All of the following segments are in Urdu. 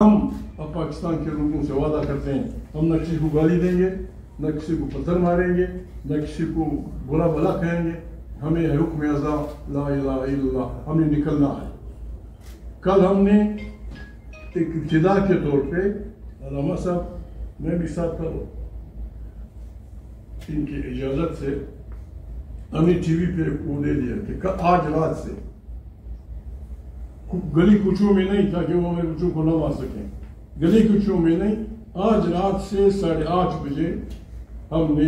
ہم اب پاکستان کے لوگوں سے وعدہ کرتے ہیں ہم نہ کسی کو گالی دیں گے، نہ کسی کو پتھر ماریں گے، نہ کسی کو برا بھلا کہیں گے. ہمیں حکم ازا لا الہ الا اللہ، ہمیں نکلنا ہے. کل ہم نے ایک ابتدا کے طور پہ علامہ صاحب میں بھی ساتھ تھا، ان کی اجازت سے ہمیں ٹی وی پہ وہ دے دیا کہ آج رات سے گلی کوچوں میں نہیں تاکہ وہ ہمارے بچوں کو نہ مار سکیں، گلی کوچوں میں نہیں، آج رات سے 8:30 بجے ہم نے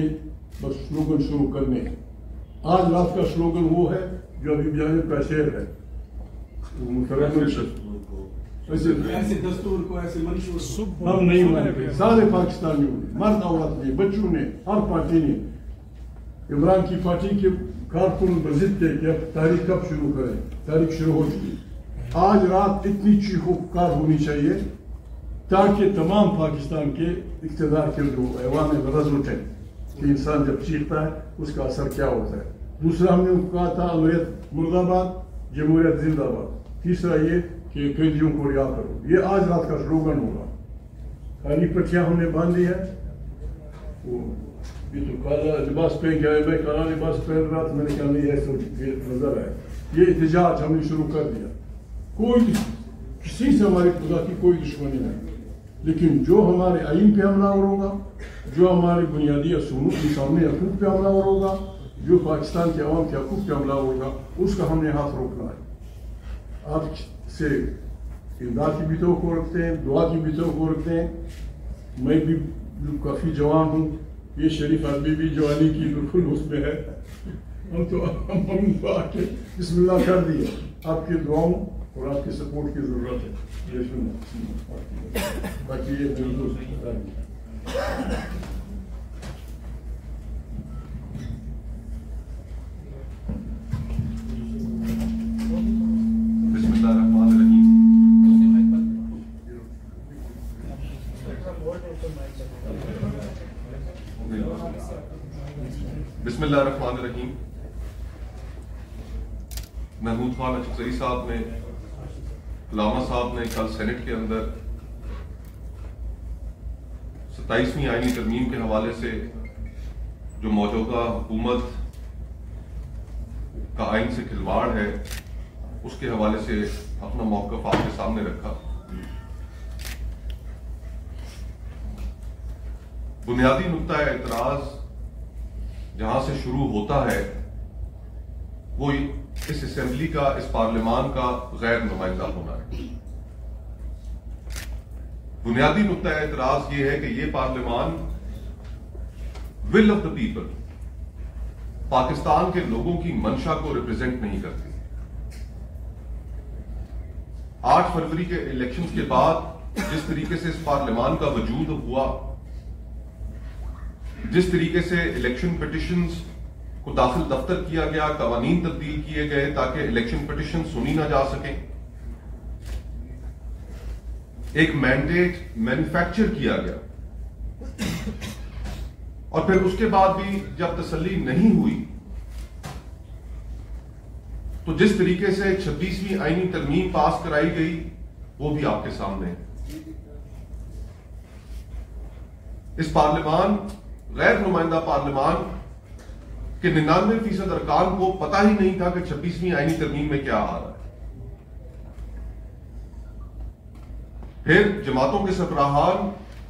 بس سلوگن شروع کرنے ہیں. آج رات کا سلوگن وہ ہے جو ابھی بیان پیشیر ہے، ایسے دستور کو ایسے منشور ہم نہیں مانتے. سارے پاکستانیوں نے، مرد عورت نے، بچوں نے، ہر پارٹی نے، عمران کی پارٹی کے کارکن بضد تھے کہ اب تاریخ کب شروع کریں. تاریخ شروع ہو چکی. آج رات اتنی چیخ و پکار ہونی چاہیے تاکہ تمام پاکستان کے اقتدار کے جو ایوان غرض اٹھیں کہ انسان جب چیختا ہے اس کا اثر کیا ہوتا ہے. دوسرا ہم نے کہا تھا امریت مرد آباد، جمہوریت زندہ باد. تیسرا یہ کہ قیدیوں کو رہا کرو. یہ آج رات کا سلوگن ہوگا. کالی پٹیاں ہم نے باندھی ہے. یہ تو کالا لباس پہن کے آئے، میں کالا لباس پہن رہا تھا، میں نے کہا نہیں ایسا نظر آئے. یہ احتجاج ہم نے شروع کر دیا. کوئی کسی سے ہماری خدا کی کوئی دشمنی نہیں، لیکن جو ہمارے آئین پہ حملہ ہوگا، جو ہمارے بنیادی اصولوں کی سامنے حقوق پہ حملہ ہوگا، جو پاکستان کے عوام کے حقوق پہ حملہ ہوگا، اس کا ہم نے ہاتھ روکنا ہے. آج سے امداد کی بھی توقع رکھتے ہیں، دعا کی بھی توقع رکھتے ہیں. میں بھی کافی جوان ہوں، یہ شریف آدمی بھی جوانی کی بالکل اس میں ہے. ہم تو آ کے بسم اللہ کر دیے. آپ کی دعاؤں اور آپ کی سپورٹ کی ضرورت ہے. یہ سننا باقی یہ بسم اللہ الرحمن الرحیم. بسم اللہ الرحمن الرحیم. محمود خان اچکزئی صاحب نے، علامہ صاحب نے کل سینٹ کے اندر 27ویں آئینی ترمیم کے حوالے سے جو موجودہ حکومت کا آئین سے کھلواڑ ہے اس کے حوالے سے اپنا موقف آپ کے سامنے رکھا. بنیادی نقطہ اعتراض جہاں سے شروع ہوتا ہے وہ اس اسمبلی کا، اس پارلیمان کا غیر نمائندہ ہونا ہے. بنیادی نقطہ اعتراض یہ ہے کہ یہ پارلیمان will of the people, Pakistan کے لوگوں کی منشا کو ریپرزینٹ نہیں کرتی. 8 فروری کے الیکشن کے بعد جس طریقے سے اس پارلیمان کا وجود ہوا، جس طریقے سے الیکشن پٹیشنز کو داخل دفتر کیا گیا، قوانین تبدیل کیے گئے تاکہ الیکشن پٹیشن سنی نہ جا سکیں، ایک مینڈیٹ مینوفیکچر کیا گیا، اور پھر اس کے بعد بھی جب تسلی نہیں ہوئی تو جس طریقے سے 26ویں آئینی ترمیم پاس کرائی گئی وہ بھی آپ کے سامنے ہے. اس پارلیمان، غیر نمائندہ پارلیمان کہ 99% ارکان کو پتہ ہی نہیں تھا کہ 26ویں آئینی ترمیم میں کیا آ رہا ہے. پھر جماعتوں کے سربراہان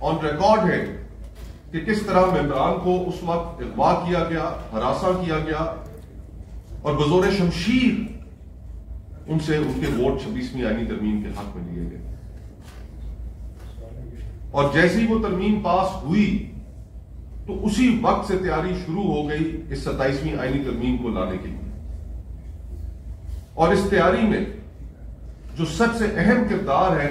آن ریکارڈ ہے کہ کس طرح ممبران کو اس وقت اغوا کیا گیا، ہراساں کیا گیا، اور بزور شمشیر ان سے ان کے ووٹ 26ویں آئینی ترمیم کے حق میں لیے گئے. اور جیسی وہ ترمیم پاس ہوئی تو اسی وقت سے تیاری شروع ہو گئی اس 27ویں آئینی ترمیم کو لانے کے لیے. اور اس تیاری میں جو سب سے اہم کردار ہے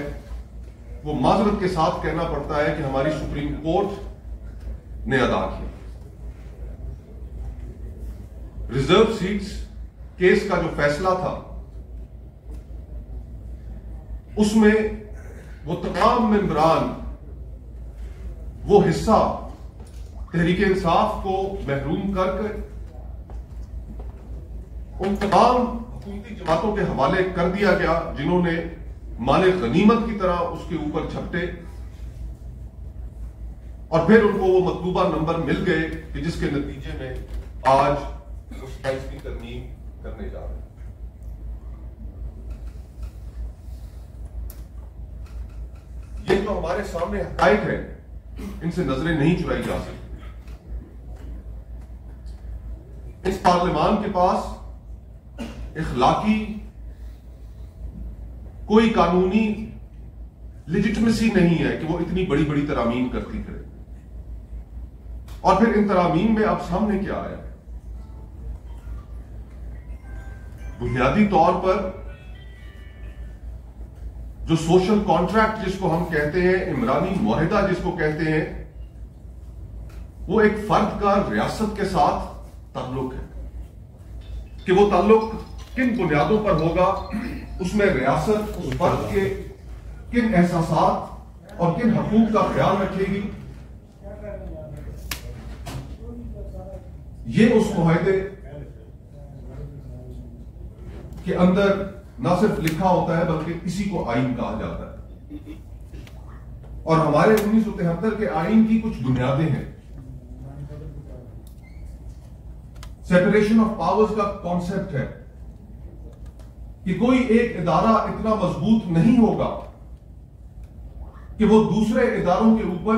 وہ معذرت کے ساتھ کہنا پڑتا ہے کہ ہماری سپریم کورٹ نے ادا کیا. ریزرو سیٹس کیس کا جو فیصلہ تھا اس میں وہ تمام ممبران وہ حصہ تحریک انصاف کو محروم کر کے ان تمام حکومتی جماعتوں کے حوالے کر دیا گیا جنہوں نے مال غنیمت کی طرح اس کے اوپر جھپٹے اور پھر ان کو وہ مطلوبہ نمبر مل گئے کہ جس کے نتیجے میں آج اس 27ویں ترمیم کرنے جا رہے ہیں. یہ جو ہمارے سامنے حقائق ہے ان سے نظریں نہیں چرائی جا سکتی. اس پارلیمان کے پاس اخلاقی کوئی قانونی لیجٹمیسی نہیں ہے کہ وہ اتنی بڑی بڑی ترامیم کرتی پھرے. اور پھر ان ترامیم میں اب سامنے کیا آیا؟ بنیادی طور پر جو سوشل کانٹریکٹ جس کو ہم کہتے ہیں، عمرانی معاہدہ جس کو کہتے ہیں، وہ ایک فرد کا ریاست کے ساتھ تعلق ہے کہ وہ تعلق کن بنیادوں پر ہوگا، اس میں ریاست اس فرد کے کن احساسات اور کن حقوق کا خیال رکھے گی. یہ اس معاہدے کے اندر نہ صرف لکھا ہوتا ہے بلکہ اسی کو آئین کہا جاتا ہے. اور ہمارے 1973 کے آئین کی کچھ بنیادیں ہیں. سیپریشن آف پاورز کا کانسیپٹ ہے کہ کوئی ایک ادارہ اتنا مضبوط نہیں ہوگا کہ وہ دوسرے اداروں کے اوپر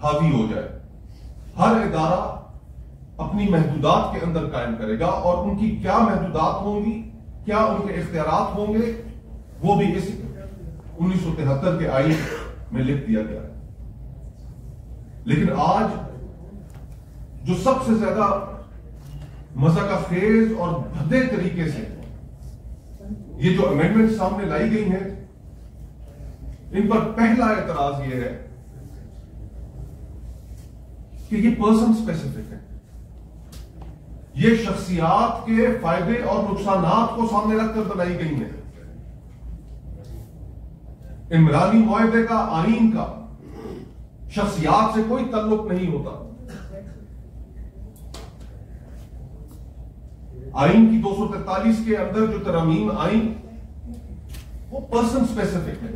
حاوی ہو جائے. ہر ادارہ اپنی محدودات کے اندر قائم کرے گا اور ان کی کیا محدودات ہوں گی، کیا ان کے اختیارات ہوں گے، وہ بھی اس 1973 کے آئین میں لکھ دیا گیا ہے. لیکن آج جو سب سے زیادہ مذاق خیز اور بھدے طریقے سے یہ جو امینڈمنٹ سامنے لائی گئی ہیں، ان پر پہلا اعتراض یہ ہے کہ یہ پرسن اسپیسیفک ہے. یہ شخصیات کے فائدے اور نقصانات کو سامنے رکھ کر بنائی گئی ہیں. عمرانی معاہدے کا، آئین کا شخصیات سے کوئی تعلق نہیں ہوتا. آئین کی 243 کے اندر جو ترامیم آئین وہ پرسن اسپیسیفک ہے.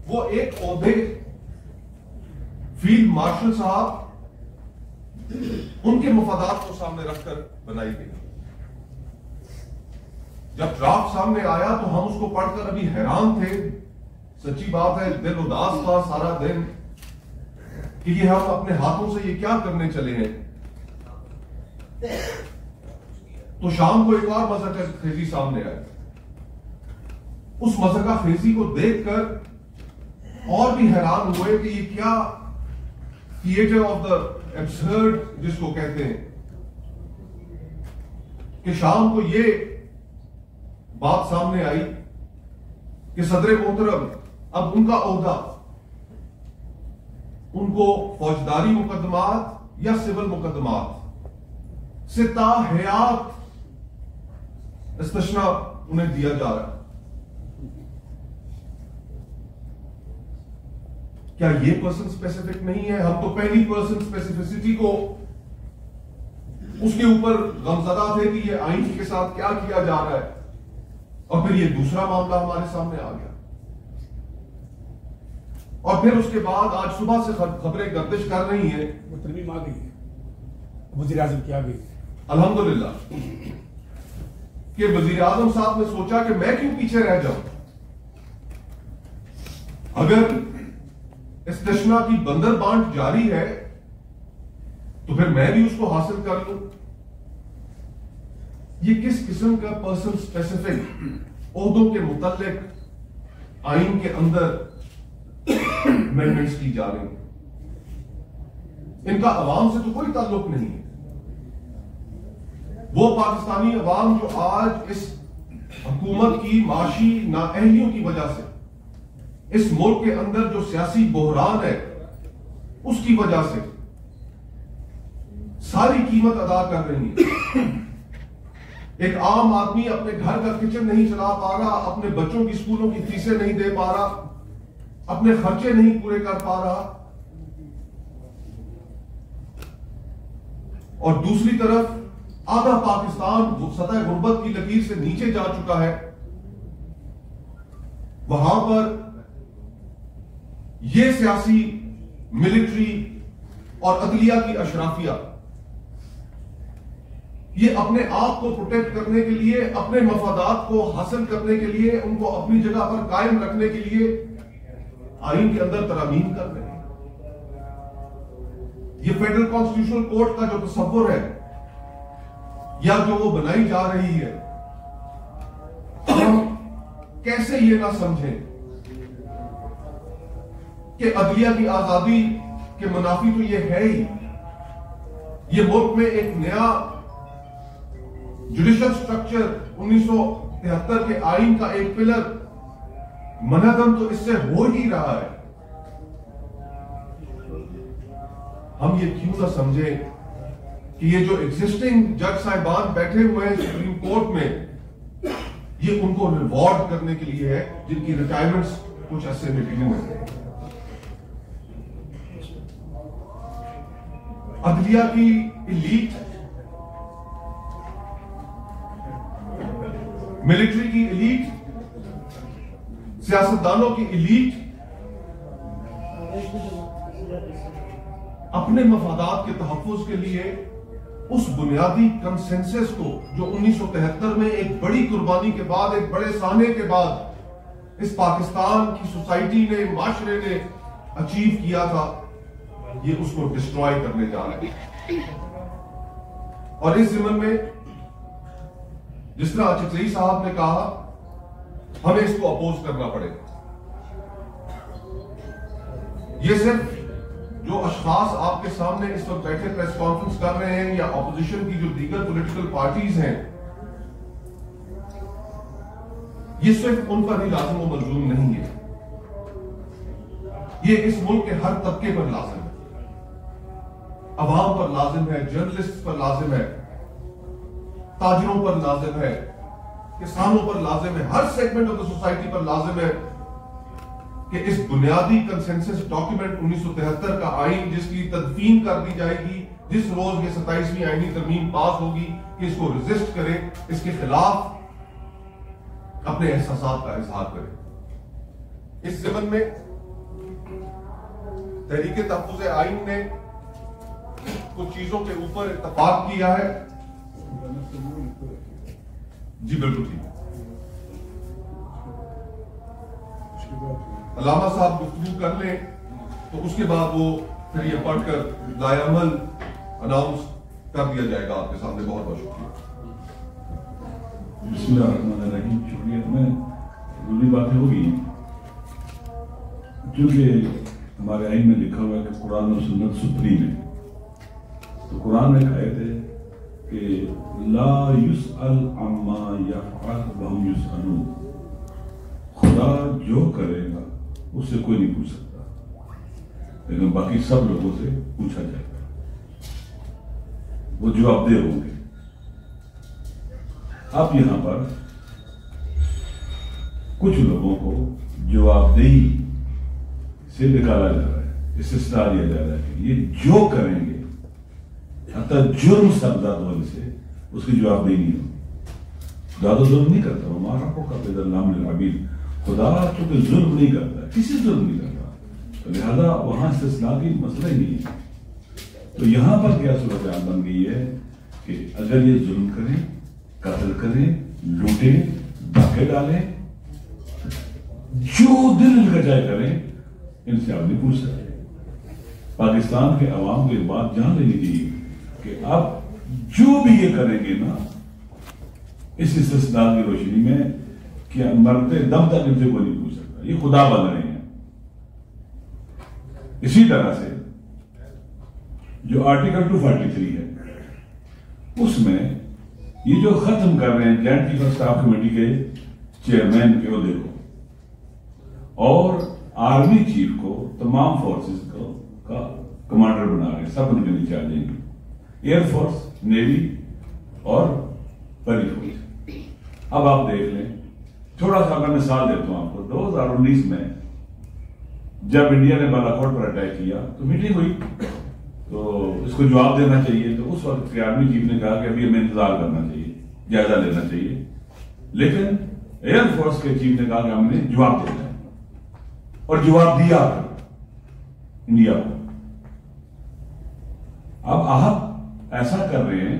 وہ ایک عہدے، فیلڈ مارشل صاحب، ان کے مفادات کو سامنے رکھ کر بنائی گئی. جب ڈرافٹ سامنے آیا تو ہم اس کو پڑھ کر ابھی حیران تھے. سچی بات ہے، دل اداس تھا سارا دن کہ یہ ہم اپنے ہاتھوں سے یہ کیا کرنے چلے ہیں. تو شام کو ایک اور مذاق خیزی سامنے آئی. اس مذاق خیزی کو دیکھ کر اور بھی حیران ہوئے کہ یہ کیا تھیٹر آف دا ایبسرڈ جس کو کہتے ہیں، کہ شام کو یہ بات سامنے آئی کہ صدر محترم اب ان کا عہدہ ان کو فوجداری مقدمات یا سول مقدمات سے تا حیات استثنا انہیں دیا جا رہا ہے. کیا یہ پرسن اسپیسیفک نہیں ہے؟ ہم تو پہلی پرسن اسپیسیفسٹی کو اس کے اوپر غمزدہ تھے کہ یہ آئین کے ساتھ کیا کیا جا رہا ہے، اور پھر یہ دوسرا معاملہ ہمارے سامنے آ گیا. اور پھر اس کے بعد آج صبح سے خبریں گردش کر رہی ہیں، وہ ترمیم آ گئی ہے، وزیر اعظم کی آ گئی. الحمدللہ کہ وزیر اعظم صاحب نے سوچا کہ میں کیوں پیچھے رہ جاؤں. اگر استثنا کی بندر بانٹ جاری ہے تو پھر میں بھی اس کو حاصل کر لوں. یہ کس قسم کا پرسن اسپیسیفک عہدوں کے متعلق آئین کے اندر امینڈمنٹس کی جا رہی ہیں؟ ان کا عوام سے تو کوئی تعلق نہیں ہے. وہ پاکستانی عوام جو آج اس حکومت کی معاشی نااہلیوں کی وجہ سے، اس ملک کے اندر جو سیاسی بحران ہے اس کی وجہ سے ساری قیمت ادا کر رہی ہے. ایک عام آدمی اپنے گھر کا کچن نہیں چلا پا رہا، اپنے بچوں کی اسکولوں کی فیسیں نہیں دے پا رہا، اپنے خرچے نہیں پورے کر پا رہا، اور دوسری طرف آدھا پاکستان سطح غربت کی لکیر سے نیچے جا چکا ہے. وہاں پر یہ سیاسی، ملٹری اور عدلیہ کی اشرافیہ یہ اپنے آپ کو پروٹیکٹ کرنے کے لیے، اپنے مفادات کو حاصل کرنے کے لیے، ان کو اپنی جگہ پر قائم رکھنے کے لیے آئین کے اندر ترامیم کر رہے ہیں۔ یہ فیڈرل کانسٹیٹیوشنل کورٹ کا جو تصور ہے یا جو وہ بنائی جا رہی ہے، ہم کیسے یہ نہ سمجھیں کہ عدلیہ کی آزادی کے منافی تو یہ ہے ہی، یہ ملک میں ایک نیا جوڈیشل سٹرکچر 1973 کے آئین کا ایک پلر منہدم تو اس سے ہو ہی رہا ہے۔ ہم یہ کیوں نہ سمجھیں کہ یہ جو ایگزسٹنگ جج صاحبان بیٹھے ہوئے ہیں سپریم کورٹ میں، یہ ان کو ریوارڈ کرنے کے لیے ہے جن کی ریٹائرمنٹس کچھ عرصے میں ڈیو ہیں۔ عدلیہ کی ایلیٹ، ملٹری کی ایلیٹ، سیاستدانوں کی ایلیٹ اپنے مفادات کے تحفظ کے لیے اس بنیادی کنسنسس کو جو 1973 میں ایک بڑی قربانی کے بعد، ایک بڑے سانحے کے بعد اس پاکستان کی سوسائٹی نے، معاشرے نے اچیو کیا تھا، یہ اس کو ڈسٹروائے کرنے جا رہے ہیں۔ اور اس ضمن میں جس طرح چکزئی صاحب نے کہا، ہمیں اس کو اپوز کرنا پڑے گا۔ یہ صرف جو اشخاص آپ کے سامنے اس وقت بیٹھے پریس کانفرنس کر رہے ہیں یا اپوزیشن کی جو دیگر پولیٹیکل پارٹیز ہیں، یہ صرف ان پر ہی لازم و ملزوم نہیں ہے، یہ اس ملک کے ہر طبقے پر لازم ہے، عوام پر لازم ہے، جرنلسٹ پر لازم ہے، تاجروں پر لازم ہے، کسانوں پر لازم ہے، ہر سیگمنٹ آف دا سوسائٹی پر لازم ہے کہ اس بنیادی کنسنسس ڈاکیومنٹ 1973 کا آئین جس کی تدفین کر دی جائے گی جس روز یہ 27ویں آئینی ترمیم پاس ہوگی، کہ اس کو ریزسٹ کرے، اس کے خلاف اپنے احساسات کا اظہار کرے۔ اس ضمن میں تحریک تحفظ آئین نے کچھ چیزوں کے اوپر اتفاق کیا ہے۔ جی بالکل ٹھیک ہے، علامہ صاحب گفتگو کر لیں تو اس کے بعد وہ پھر یہ پڑھ کر لائے عمل اناؤنس کر دیا جائے گا آپ کے سامنے۔ بہت بہت شکریہ۔ بسم اللہ الرحمن الرحیم۔ شکریہ۔ میں ضروری باتیں ہوگی چونکہ ہمارے آئین میں لکھا ہوا ہے کہ قرآن و سنت سپریم ہے، تو قرآن میں آیت ہے کہ لا یسأل عما یفعل وہم یسألون، خدا جو کرے گا اس سے کوئی نہیں پوچھ سکتا، لیکن باقی سب لوگوں سے پوچھا جائے گا، وہ جواب دہ ہوں گے۔ اب یہاں پر کچھ لوگوں کو جواب دہی سے نکالا جا رہا ہے، استثناء دیا جا رہا ہے کہ یہ جو کریں گے حتی جرم سبزاد ہونے سے اس کی جواب دہی نہیں ہوگی۔ خدا تو ظلم نہیں کرتا، وما ربک بظلام للعبید، خدا چونکہ ظلم نہیں کرتا، کسی ظلم نہیں کرتا، لہذا وہاں استثناء کی مسئلہ ہی نہیں ہے۔ تو یہاں پر کیا صورتحال بن گئی ہے کہ اگر یہ ظلم کریں، قتل کریں، لوٹیں، ڈاکے ڈالیں، جو دل لگائے کریں، ان سے آپ نہیں پوچھ سکتے۔ پاکستان کے عوام کو یہ بات جان لینی چاہیے کہ اب جو بھی یہ کریں گے نا اس استثناء کی روشنی میں کہ مرتے دم تک ان سے کوئی نہیں پوچھ سکتا، یہ خدا بن رہے ہیں۔ اسی طرح سے جو آرٹیکل 243 ہے اس میں یہ جو ختم کر رہے ہیں joint chief of staff committee کے چیئرمین کے عہدے کو اور آرمی چیف کو تمام فورسز کا کمانڈر بنا رہے ہیں، سب ان کے نیچے آ جائیں گے، ایئر فورس، نیوی اور بری فورس۔ اب آپ دیکھ لیں، تھوڑا سا میں مثال دیتا ہوں آپ کو۔ 2019 میں جب انڈیا نے بالاکوٹ پر اٹیک کیا تو میٹنگ ہوئی، تو اس کو جواب دینا چاہیے، تو اس وقت کے آرمی چیف نے کہا کہ ابھی ہمیں انتظار کرنا چاہیے، جائزہ لینا چاہیے، لیکن ایئر فورس کے چیف نے کہا کہ ہم نے جواب دینا ہے۔ اور جواب دیا انڈیا کو. اب آپ ایسا کر رہے ہیں،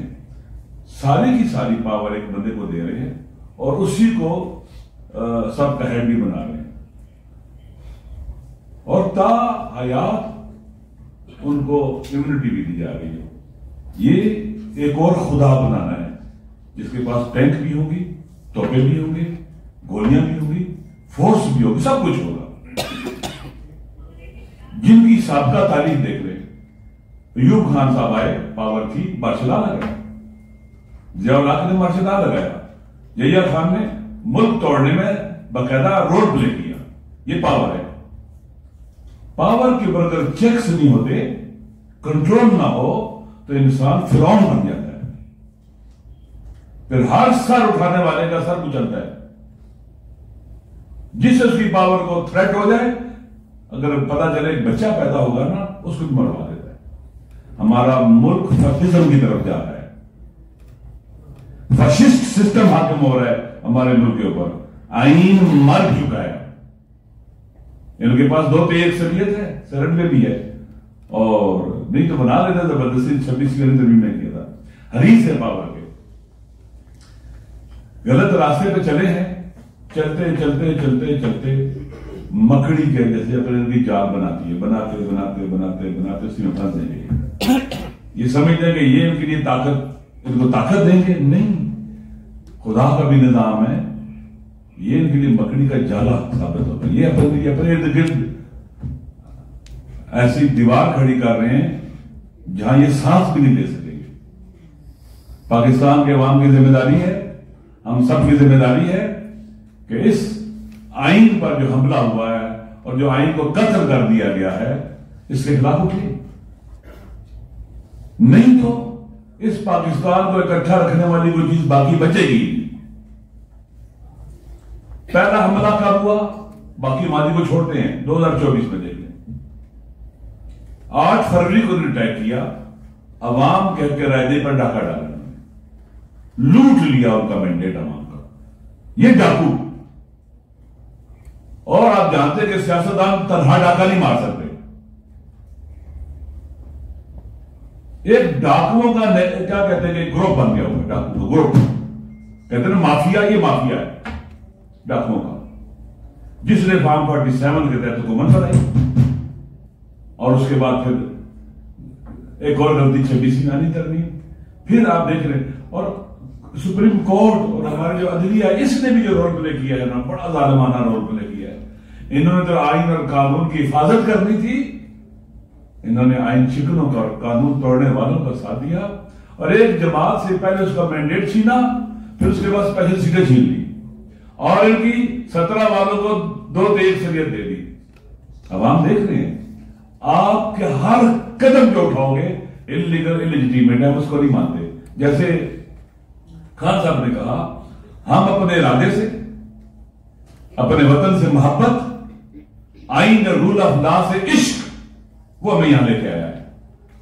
ساری کی ساری پاور ایک بندے کو دے رہے ہیں اور اسی کو سب کا ہیڈ بھی بنا رہے ہیں، اور تا حیات ان کو امیونٹی بھی دی جا رہی ہے. یہ ایک اور خدا بنانا ہے جس کے پاس ٹینک بھی ہوگی، توپے بھی ہوں گے، گولیاں بھی ہوں گی، فورس بھی ہوگی، سب کچھ ہوگا. جن کی سابقہ تاریخ دیکھ رہے ہیں، ایوب خان صاحب آئے، پاور تھی، مارشل لا لگایا، ضیاء الحق نے مارشل لا لگایا، یحییٰ خان نے ملک توڑنے میں باقاعدہ رول پلے کیا. یہ پاور ہے. پاور کے اوپر اگر چیکس نہیں ہوتے، کنٹرول نہ ہو، تو انسان فرعون بن جاتا ہے. پھر ہر سر اٹھانے والے کا سر کچلتا ہے. جس اس کی پاور کو تھریٹ ہو جائے، اگر پتا چلے ایک بچہ پیدا ہوگا نا، اس کو مروا دیتا ہے. ہمارا ملک فاشزم کی طرف جا رہا ہے، فاشسٹ سسٹم حاکم ہو رہا ہے ہمارے ملک کے اوپر. آئین مر چکا ہے. ان کے پاس 2-3 اکثریت ہے، سرنٹ میں بھی ہے، اور نہیں تو بنا لیتا زبردستی. 26 کے اندر بھی میں کیا تھا. حریص ہے پاور کے. غلط راستے پہ چلے ہیں. چلتے چلتے چلتے چلتے مکڑی کے جیسے اپنے جال بناتی ہے، بناتے بناتے بناتے بناتے اسی میں پھنس جائیں گے. یہ سمجھتے ہیں کہ یہ ان کے لیے طاقت، ان کو طاقت دیں گے. نہیں، خدا کا بھی نظام ہے. یہ ان کے لیے مکڑی کا جالا ثابت ہوتا ہے. یہ اپنے ارد گرد ایسی دیوار کھڑی کر رہے ہیں جہاں یہ سانس بھی نہیں لے سکیں گے. پاکستان کے عوام کی ذمہ داری ہے، ہم سب کی ذمہ داری ہے کہ اس آئین پر جو حملہ ہوا ہے اور جو آئین کو قتل کر دیا گیا ہے، اس کے خلاف اٹھیں. نہیں تو اس پاکستان کو اکٹھا رکھنے والی کوئی چیز باقی بچے گی. پہلا حملہ کب ہوا؟ باقی ماضی کو چھوڑتے ہیں، 2024 میں دیکھ لیں. 8 فروری کو اٹیک کیا، عوام کہہ کے رائے دے پر ڈاکہ ڈالا، لوٹ لیا ان کا مینڈیٹ عوام کا. یہ ڈاکو. اور آپ جانتے کہ سیاستدان تنہا ڈاکہ نہیں مار سکتے. ایک ڈاکوؤں کا کیا کہتے ہیں کہ گروپ بن گیا ہوگا. ڈاکو کا گروپ کہتے ہیں مافیا. یہ مافیا ہے ڈاکوؤں کا، جس نے فارم 47 کے تحت حکومت بنائی، اور اس کے بعد پھر ایک اور غلطی 26 آنی ترمیم. پھر آپ دیکھ رہے ہیں، اور سپریم کورٹ اور ہمارے جو عدلیہ ہے، اس نے بھی جو رول پلے کیا ہے نا، بڑا ظالمانہ رول پلے کیا ہے. انہوں نے تو آئین اور قانون کی حفاظت کرنی تھی، انہوں نے آئین شکنوں کا اور قانون توڑنے والوں کا ساتھ دیا، اور ایک جماعت سے پہلے اس کا مینڈیٹ چھینا، پھر اس کے بعد اسپیشل سیٹیں چھین لی، اور ان کی 17 والوں کو 2-3 اکثریت دے دی. عوام دیکھ رہے ہیں. آپ کے ہر قدم جو اٹھاؤ گے انلیگل، انلیجیٹیمیٹ ہے، ہم اس کو نہیں مانتے. جیسے خان صاحب نے کہا، ہم اپنے ارادے سے، اپنے وطن سے محبت، آئین اور رول آف لا سے عشق، وہ ہمیں یہاں لے کے آیا ہے.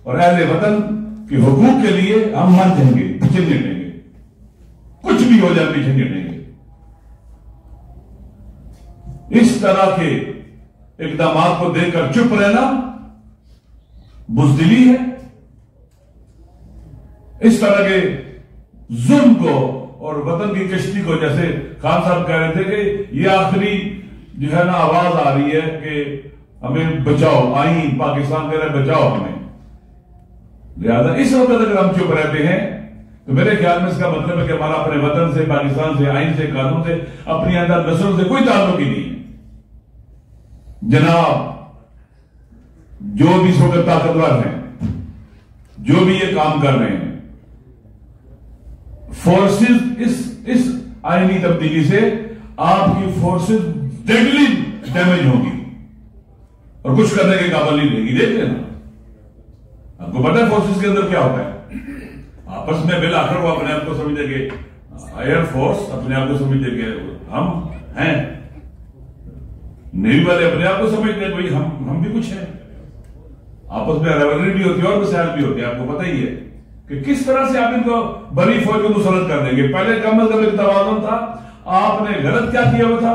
اور اہل وطن کے حقوق کے لیے ہم مر جائیں گے، پیچھے نہیں ہٹیں گے. کچھ بھی ہو جائے پیچھے نہیں ہٹیں گے. اس طرح کے اقدامات کو دیکھ کر چپ رہنا بزدلی ہے. اس طرح کے ظلم کو اور وطن کی کشتی کو، جیسے خان صاحب کہہ رہے تھے کہ یہ آخری جو ہے نا آواز آ رہی ہے کہ ہمیں بچاؤ، آئین پاکستان کہہ رہے بچاؤ ہمیں. لہذا اس وقت اگر ہم چپ رہتے ہیں تو میرے خیال میں اس کا مطلب ہے کہ ہمارا اپنے وطن سے، پاکستان سے، آئین سے، قانون سے، اپنی اندر نسلوں سے کوئی تعلق ہی نہیں ہے. جناب، جو بھی اس وقت طاقتور ہیں، جو بھی یہ کام کر رہے ہیں، فورسز اس آئینی تبدیلی سے آپ کی فورسز ڈیڈلی ڈیمیج ہوگی اور کچھ کرنے کے قابل نہیں رہے گی. دیکھ لینا، آپ کو پتا ہے فورسز کے اندر کیا ہوتا ہے. آپس میں بالآخر وہ اپنے آپ کو سمجھتے کہ ایئر فورس اپنے آپ کو سمجھتے کہ ہم ہیں، نیوی والے اپنے آپ کو سمجھتے ہیں بھائی ہم بھی کچھ ہیں. آپس میں ریولری بھی ہوتی ہے اور مسائل بھی ہوتے ہیں. آپ کو پتہ ہی ہے کہ کس طرح سے آپ ان کو بڑی فوج کو مسلط کر دیں گے. پہلے کم از کم ایک توازن تھا. آپ نے غلط کیا کیا ہوا تھا،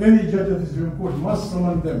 Any judge of the Supreme Court must summon them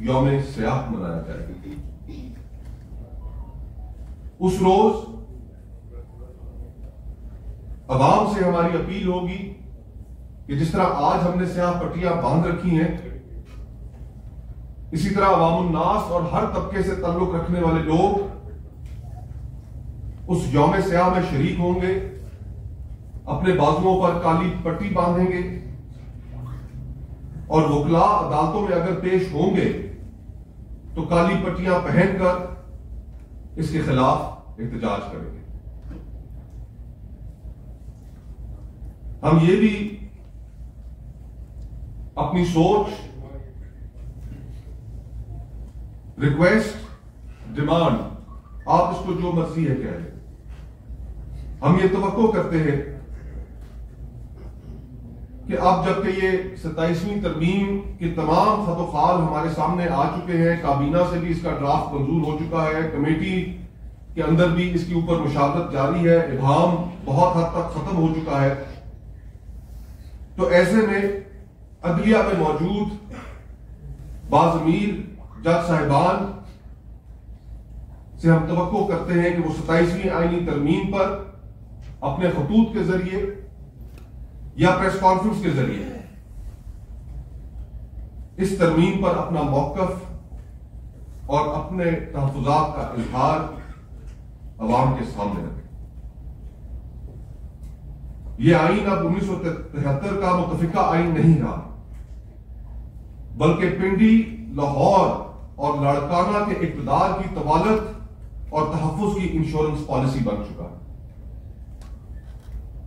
یوم سیاح منایا جائے گا. اس روز عوام سے ہماری اپیل ہوگی کہ جس طرح آج ہم نے سیاہ پٹیاں باندھ رکھی ہیں، اسی طرح عوام الناس اور ہر طبقے سے تعلق رکھنے والے لوگ اس یوم سیاہ میں شریک ہوں گے، اپنے بازوؤں پر کالی پٹی باندھیں گے، اور وکلاء عدالتوں میں اگر پیش ہوں گے تو کالی پٹیاں پہن کر اس کے خلاف احتجاج کریں گے. ہم یہ بھی اپنی سوچ، ریکویسٹ، ڈیمانڈ، آپ اس کو جو مرضی ہے کہہ لیں، ہم یہ توقع کرتے ہیں کہ اب جبکہ یہ 27ویں ترمیم کے تمام خط و خال ہمارے سامنے آ چکے ہیں، کابینہ سے بھی اس کا ڈرافٹ منظور ہو چکا ہے، کمیٹی کے اندر بھی اس کے اوپر مشاورت جاری ہے، ابہام بہت حد تک ختم ہو چکا ہے، تو ایسے میں عدلیہ میں موجود باضمیر جج صاحبان سے ہم توقع کرتے ہیں کہ وہ 27ویں آئینی ترمیم پر اپنے خطوط کے ذریعے یا پریس کانفرنس کے ذریعے اس ترمیم پر اپنا موقف اور اپنے تحفظات کا اظہار عوام کے سامنے رکھیں. یہ آئین اب 1973 کا متفقہ آئین نہیں رہا، بلکہ پنڈی، لاہور اور لاڑکانہ کے اقتدار کی طوالت اور تحفظ کی انشورنس پالیسی بن چکا ہے.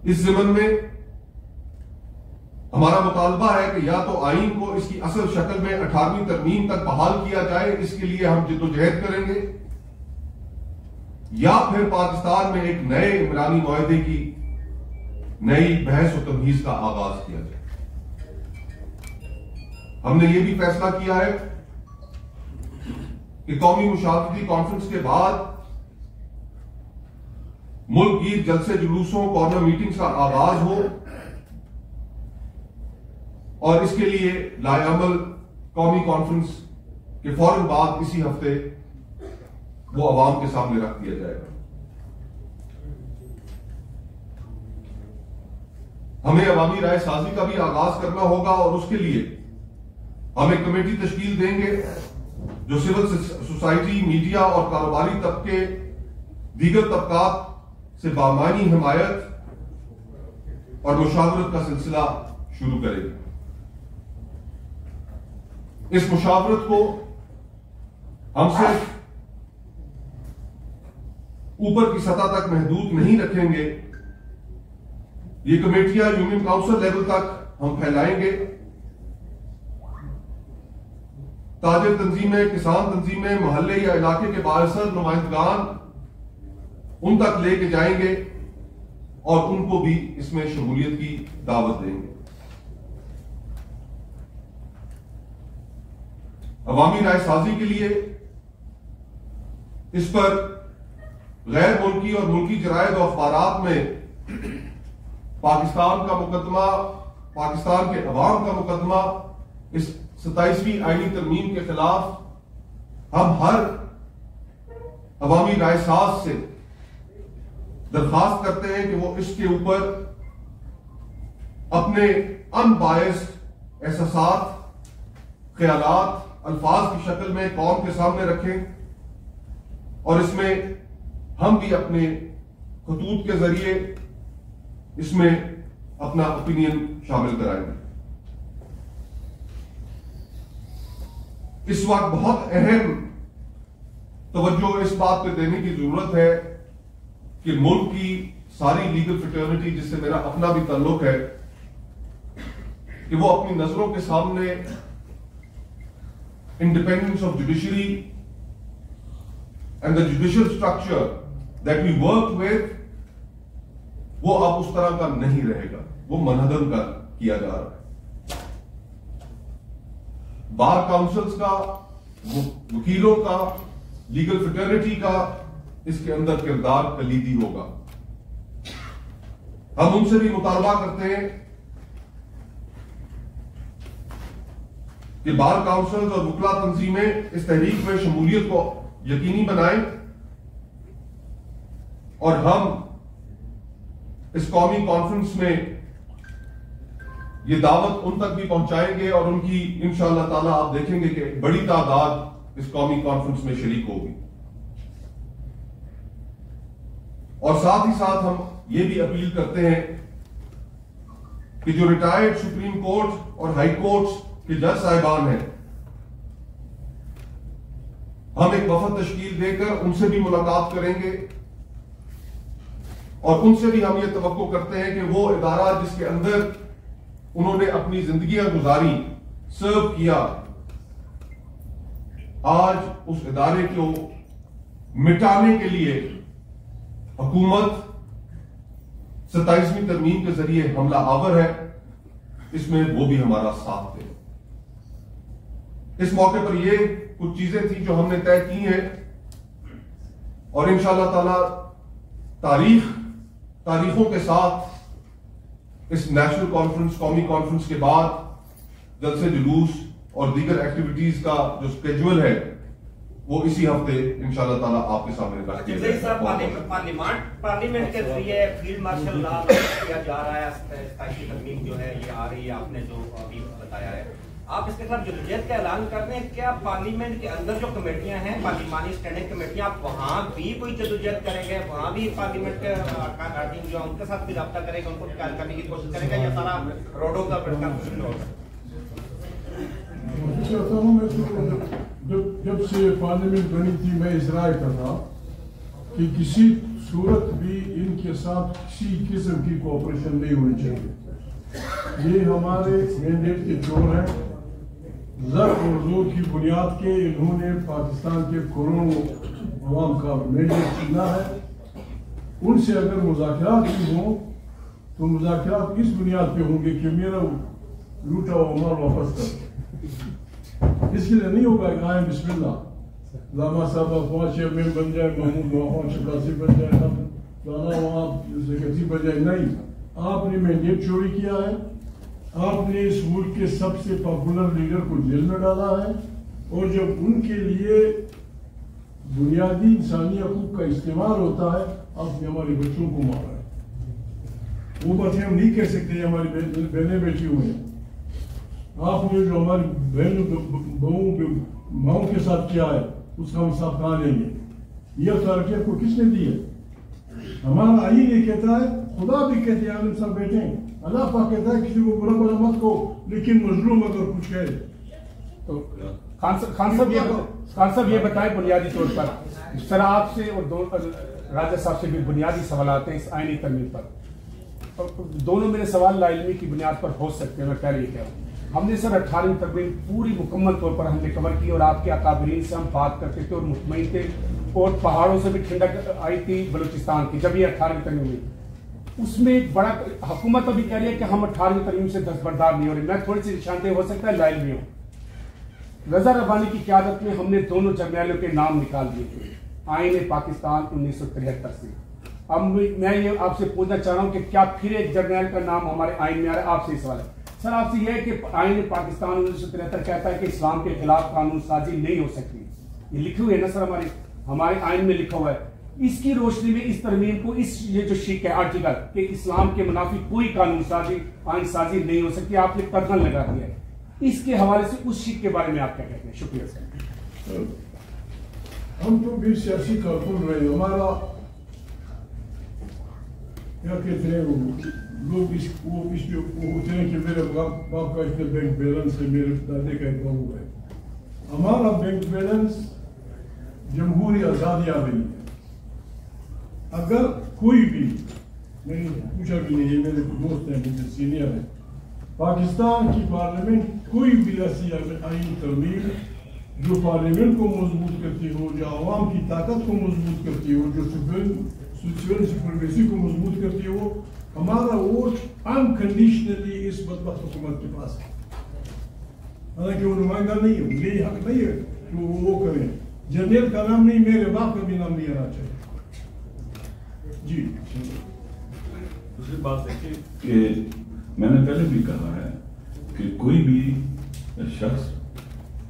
اس ضمن میں ہمارا مطالبہ ہے کہ یا تو آئین کو اس کی اصل شکل میں 18ویں ترمیم تک بحال کیا جائے، اس کے لیے ہم جدوجہد کریں گے، یا پھر پاکستان میں ایک نئے عمرانی معاہدے کی نئی بحث و تمہیز کا آغاز کیا جائے. ہم نے یہ بھی فیصلہ کیا ہے کہ قومی مشاورتی کانفرنس کے بعد ملک گیر جلسے جلوسوں، کارنر میٹنگز کا آغاز ہو، اور اس کے لیے لائے عمل قومی کانفرنس کے فوراً بعد اسی ہفتے وہ عوام کے سامنے رکھ دیا جائے گا. ہمیں عوامی رائے سازی کا بھی آغاز کرنا ہوگا، اور اس کے لیے ہم ایک کمیٹی تشکیل دیں گے جو سول سوسائٹی، میڈیا اور کاروباری طبقے، دیگر طبقات سے بامعنی حمایت اور مشاورت کا سلسلہ شروع کرے گی. اس مشاورت کو ہم صرف اوپر کی سطح تک محدود نہیں رکھیں گے، یہ کمیٹیاں یونین کاؤنسل لیول تک ہم پھیلائیں گے، تاجر تنظیمیں، کسان تنظیمیں، محلے یا علاقے کے بااثر نمائندگان ان تک لے کے جائیں گے اور ان کو بھی اس میں شمولیت کی دعوت دیں گے. عوامی رائے سازی کے لیے اس پر غیر ملکی اور ملکی جرائد و اخبارات میں پاکستان کا مقدمہ، پاکستان کے عوام کا مقدمہ اس 27ویں آئینی ترمیم کے خلاف ہم ہر عوامی رائے ساز سے درخواست کرتے ہیں کہ وہ اس کے اوپر اپنے ان بائسڈ احساسات، خیالات، الفاظ کی شکل میں قوم کے سامنے رکھیں، اور اس میں ہم بھی اپنے خطوط کے ذریعے اس میں اپنا اوپینین شامل کرائیں گے. اس وقت بہت اہم توجہ اس بات پہ دینے کی ضرورت ہے کہ ملک کی ساری لیگل فریٹرنٹی، جس سے میرا اپنا بھی تعلق ہے، کہ وہ اپنی نظروں کے سامنے independence of judiciary and the judicial structure that we work with، وہ اب اس طرح کا نہیں رہے گا، وہ منہدم کیا جا رہا ہے. بار کاؤنسلز کا، وکیلوں کا، لیگل فریٹرنٹی کا اس کے اندر کردار کلیدی ہوگا. ہم ان سے بھی مطالبہ کرتے ہیں کہ بار کاؤنسلز اور وکلا تنظیمیں اس تحریک میں شمولیت کو یقینی بنائیں اور ہم اس قومی کانفرنس میں یہ دعوت ان تک بھی پہنچائیں گے اور ان کی انشاءاللہ تعالی آپ دیکھیں گے کہ بڑی تعداد اس قومی کانفرنس میں شریک ہوگی. اور ساتھ ہی ساتھ ہم یہ بھی اپیل کرتے ہیں کہ جو ریٹائرڈ سپریم کورٹ اور ہائی کورٹس کے جج صاحبان ہیں، ہم ایک وفد تشکیل دے کر ان سے بھی ملاقات کریں گے اور ان سے بھی ہم یہ توقع کرتے ہیں کہ وہ ادارہ جس کے اندر انہوں نے اپنی زندگیاں گزاری، سرو کیا، آج اس ادارے کو مٹانے کے لیے حکومت 27ویں ترمیم کے ذریعے حملہ آور ہے، اس میں وہ بھی ہمارا ساتھ دے. اس موقع پر یہ کچھ چیزیں تھیں جو ہم نے طے کی ہیں اور انشاءاللہ تعالی تاریخوں کے ساتھ اس نیشنل کانفرنس، قومی کانفرنس کے بعد جلسے جلوس اور دیگر ایکٹیویٹیز کا جو اسکیڈول ہے وہ اسی ہفتے انشاءاللہ تعالی آپ کے سامنے رکھ دیا جائے گا. پارلیمنٹ کے ذریعے فیلڈ مارشل لا کیا جا رہا ہے، 27ویں ترمیم جو ہے یہ آ رہی ہے، آپ نے جو ابھی بتایا ہے، آپ اس کے خلاف جدوجہد کا اعلان کر رہے ہیں. کیا پارلیمنٹ کے اندر جو کمیٹیاں ہیں، پارلیمانی اسٹینڈنگ کمیٹیاں، آپ وہاں بھی کوئی جدوجہد کریں گے؟ وہاں بھی پارلیمنٹ کے ارکان جو ہیں ان کے ساتھ بھی رابطہ کریں گے، ان کو قائل کرنے کی کوشش کریں گے، یا سارا روڈوں کا کانفرنس ہوگا؟ جب سے پارلیمنٹ بنی تھی میں اس رائے کا تھا کہ کسی صورت بھی ان کے ساتھ کسی قسم کی کوآپریشن نہیں ہونی چاہیے. یہ ہمارے مینڈیٹ کے چور ہیں. زر اور زور کی بنیاد کے انہوں نے پاکستان کے کروڑوں عوام کا مینڈیٹ چھینا ہے. ان سے اگر مذاکرات بھی ہوں تو مذاکرات اس بنیاد پہ ہوں گے کہ میرا لوٹا ہوا مال واپس کر. اس کے لیے نہیں ہوگا کہ آئیں بسم اللہ لاما صاحب افواج چیئرمین بن جائے، محمود افواج شکاسی بن جائے، لانا وہاں سیکرٹری بن جائے. نہیں، آپ نے مینڈیٹ چوری کیا ہے. آپ نے اس ملک کے سب سے پاپولر لیڈر کو جیل میں ڈالا ہے اور جب ان کے لیے بنیادی انسانی حقوق کا استعمال ہوتا ہے آپ نے ہمارے بچوں کو مارا ہے. وہ باتیں ہم نہیں کہہ سکتے ہماری بہنیں بیٹھی ہوئی ہیں. آپ نے جو ہماری بہنوں ماؤں کے ساتھ کیا ہے اس کا ہم حساب کہاں لیں گے؟ یہ اتھارٹی کو کس نے دی ہے؟ ہمارا آئین یہ کہتا ہے، خدا بھی کہتے ہیں عالم صاحب بیٹھے ہیں، اللہ پاک کہتا ہے کسی کو برا بھلا مت کو، لیکن مظلوم اگر کچھ کہے تو خان صاحب یہ بتائیں بنیادی طور پر سر آپ سے اور راجہ صاحب سے بھی بنیادی سوالات ہیں اس آئینی ترمیم پر. دونوں میرے سوال لا علمی کی بنیاد پر ہو سکتے ہیں. میں پہلے یہ کہہ رہا ہوں، ہم نے سر 18ویں ترمیم پوری مکمل طور پر ہم نے کور کی اور آپ کے اکابرین سے ہم بات کرتے تھے اور مطمئن تھے اور پہاڑوں سے بھی ٹھنڈک آئی تھی بلوچستان کی جب یہ 18ویں ترمیم ہوئی. اس میں ایک بڑا حکومت ابھی کہہ رہی ہے کہ ہم 18ویں ترمیم سے دستبردار نہیں ہو رہے. میں تھوڑی سی نشاندہ ہو سکتا ہے لا علمی ہوں. رضا ربانی کی قیادت میں ہم نے دونوں جرنیلوں کے نام نکال دیے تھے آئین پاکستان 1973 سے. اب میں یہ آپ سے پوچھنا چاہ رہا ہوں کہ کیا پھر ایک جرنیل کا نام ہمارے آئین میں آ رہا ہے؟ آپ سے سوال ہے سر آپ سے یہ ہے کہ آئین پاکستان 1973 کہتا ہے کہ اسلام کے خلاف قانون سازی نہیں ہو سکتی. یہ لکھی ہوئی ہے نا سر ہمارے آئین میں لکھا ہوا ہے. اس کی روشنی میں اس ترمیم کو یہ جو شک ہے آرٹیکل کہ اسلام کے منافی کوئی قانون سازی آئین سازی نہیں ہو سکتی، آپ نے قدغن لگا دیا ہے. اس کے حوالے سے اس شک کے بارے میں آپ کیا کہتے ہیں؟ شکریہ سر. ہم تو بھی سیاسی کارکن رہے. ہمارا کیا کہتے ہیں لوگ وہ ہوتے ہیں کہ میرے باپ کا اتنے بینک بیلنس ہے، میرے دادے کا اتنا ہوا ہے. ہمارا بینک بیلنس جمہوری آزادیاں رہی ہے. اگر کوئی بھی، میں نے پوچھا بھی نہیں، یہ میرے دوست ہیں مجھے سینئر ہیں، پاکستان کی پارلیمنٹ کوئی بھی ایسی آئین ترمیم جو پارلیمنٹ کو مضبوط کرتی ہو، جو عوام کی طاقت کو مضبوط کرتی ہو، جو سیول سپریمیسی کو مضبوط کرتی ہو، ہمارا ووٹ انکنڈیشنلی اس بدبخت حکومت کے پاس ہے. حالانکہ وہ نمائندہ نہیں ہے، میری حق نہیں ہے کہ وہ کریں. جنرل کا نام نہیں، میرے باپ کا بھی نام نہیں آنا چاہیے. جی دوسری بات ہے کہ میں نے پہلے بھی کہا ہے کہ کوئی بھی شخص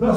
10